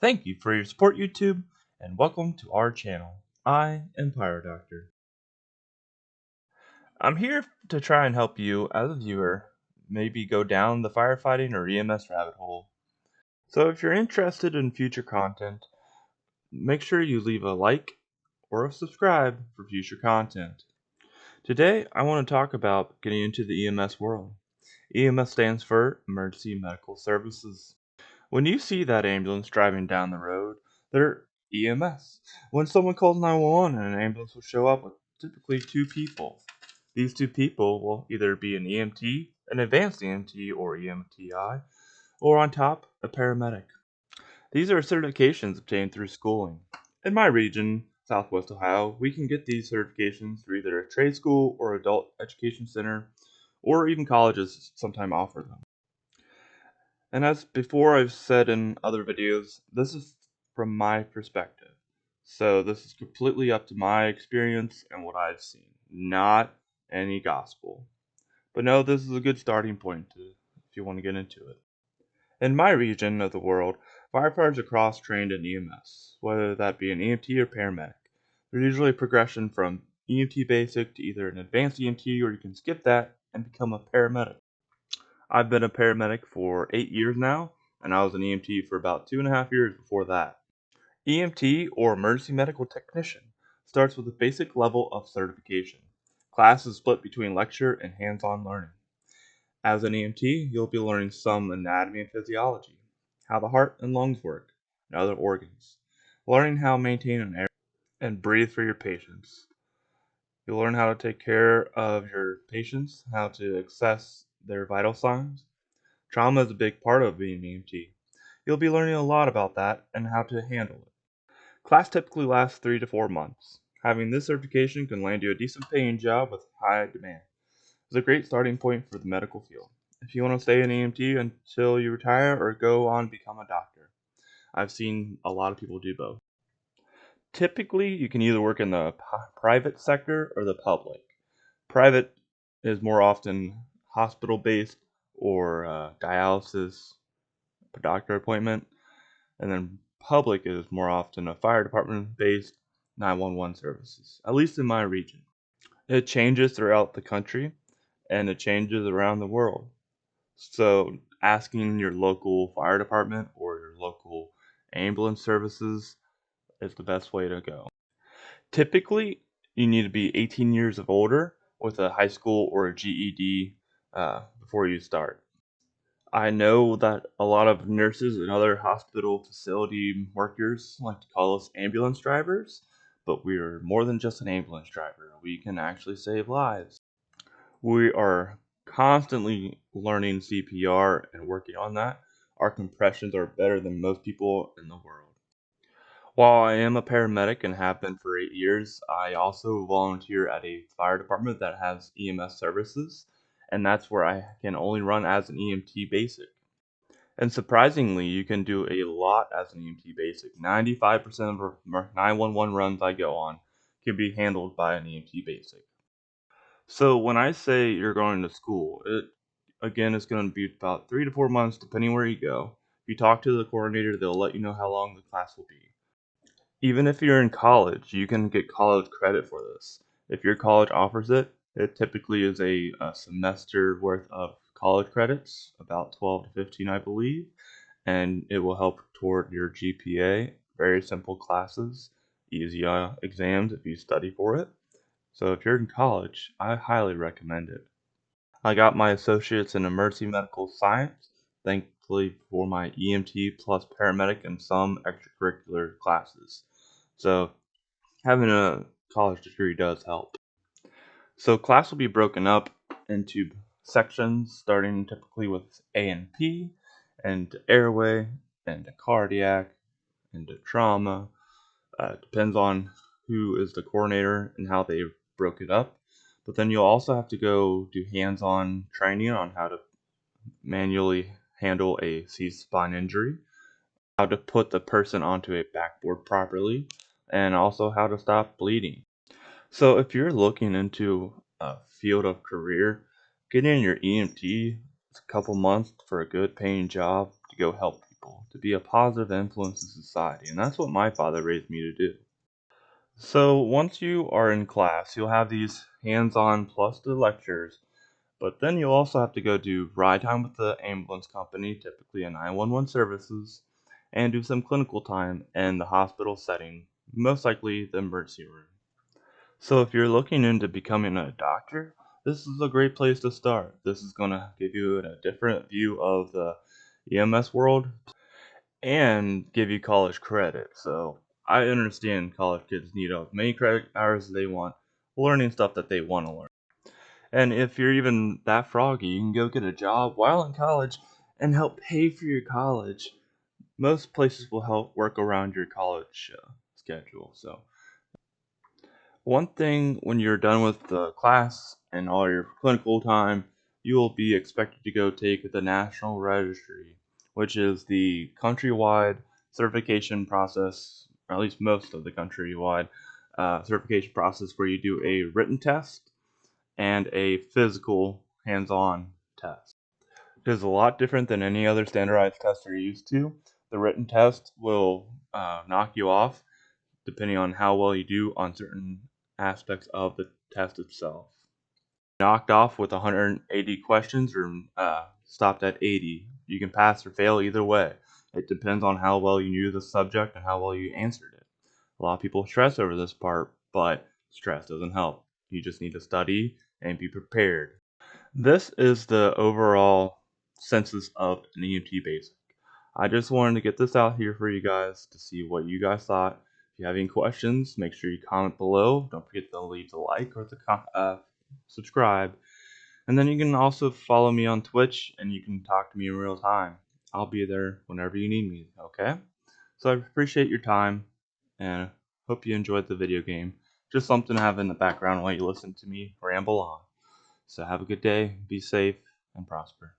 Thank you for your support, YouTube, and welcome to our channel. I am Doctor. I'm here to try and help you, as a viewer, maybe go down the firefighting or EMS rabbit hole. So if you're interested in future content, make sure you leave a like or a subscribe for future content. Today, I want to talk about getting into the EMS world. EMS stands for Emergency Medical Services. When you see that ambulance driving down the road, they're EMS. When someone calls 911 and an ambulance will show up with typically two people. These two people will either be an EMT, an advanced EMT or EMTI, or on top, a paramedic. These are certifications obtained through schooling. In my region, Southwest Ohio, we can get these certifications through either a trade school or adult education center, or even colleges sometimes offer them. And as before I've said in other videos, this is from my perspective. So this is completely up to my experience and what I've seen, not any gospel. But no, this is a good starting point if you want to get into it. In my region of the world, firefighters are cross-trained in EMS, whether that be an EMT or paramedic. There's usually a progression from EMT basic to either an advanced EMT, or you can skip that and become a paramedic. I've been a paramedic for 8 years now, and I was an EMT for about 2.5 years before that. EMT, or Emergency Medical Technician, starts with a basic level of certification. Class is split between lecture and hands-on learning. As an EMT, you'll be learning some anatomy and physiology, how the heart and lungs work, and other organs, learning how to maintain an air and breathe for your patients. You'll learn how to take care of your patients, how to assess their vital signs. Trauma is a big part of being an EMT. You'll be learning a lot about that and how to handle it. Class typically lasts 3 to 4 months. Having this certification can land you a decent paying job with high demand. It's a great starting point for the medical field. If you want to stay an EMT until you retire or go on to become a doctor. I've seen a lot of people do both. Typically, you can either work in the private sector or the public. Private is more often hospital-based or dialysis per doctor appointment, and then public is more often a fire department-based 911 services, at least in my region. It changes throughout the country, and it changes around the world. So asking your local fire department or your local ambulance services is the best way to go. Typically, you need to be 18 years of older with a high school or a GED before you start. I know that a lot of nurses and other hospital facility workers like to call us ambulance drivers, but we're more than just an ambulance driver. We can actually save lives. We are constantly learning CPR and working on that. Our compressions are better than most people in the world. While I am a paramedic and have been for 8 years, I also volunteer at a fire department that has EMS services, and that's where I can only run as an EMT basic. And surprisingly, you can do a lot as an EMT basic. 95% of 911 runs I go on can be handled by an EMT basic. So when I say you're going to school, it again is going to be about 3 to 4 months depending where you go. If you talk to the coordinator, they'll let you know how long the class will be. Even if you're in college, you can get college credit for this. If your college offers it, it typically is a semester worth of college credits, about 12 to 15 I believe, and it will help toward your GPA. Very simple classes, easy exams if you study for it. So if you're in college, I highly recommend it. I got my associates in emergency medical science, thankfully for my EMT plus paramedic and some extracurricular classes. So having a college degree does help. So class will be broken up into sections, starting typically with A&P, and airway, and cardiac, and trauma. Depends on who is the coordinator and how they broke it up. But then you'll also have to go do hands-on training on how to manually handle a C-spine injury, how to put the person onto a backboard properly, and also how to stop bleeding. So if you're looking into a field of career, getting your EMT is a couple months for a good paying job to go help people. people, to be a positive influence in society, and that's what my father raised me to do. So once you are in class, you'll have these hands-on plus the lectures, but then you'll also have to go do ride time with the ambulance company, typically a 911 services, and do some clinical time in the hospital setting, most likely the emergency room. So if you're looking into becoming a doctor, this is a great place to start. This is going to give you a different view of the EMS world and give you college credit. So I understand college kids need as many credit hours as they want, learning stuff that they want to learn. And if you're even that froggy, you can go get a job while in college and help pay for your college. Most places will help work around your college schedule. So one thing, when you're done with the class and all your clinical time, you will be expected to go take the National Registry, which is the countrywide certification process, or at least most of the countrywide certification process, where you do a written test and a physical hands-on test. It is a lot different than any other standardized test you're used to. The written test will knock you off depending on how well you do on certain aspects of the test itself. Knocked off with 180 questions or stopped at 80. You can pass or fail either way. It depends on how well you knew the subject and how well you answered it. A lot of people stress over this part, but stress doesn't help. You just need to study and be prepared. This is the overall census of an EMT basic. I just wanted to get this out here for you guys to see what you guys thought. If you have any questions, make sure you comment below. Don't forget to leave the like or the subscribe. And then you can also follow me on Twitch and you can talk to me in real time. I'll be there whenever you need me, okay? So I appreciate your time and hope you enjoyed the video game. Just something to have in the background while you listen to me ramble on. So have a good day, be safe, and prosper.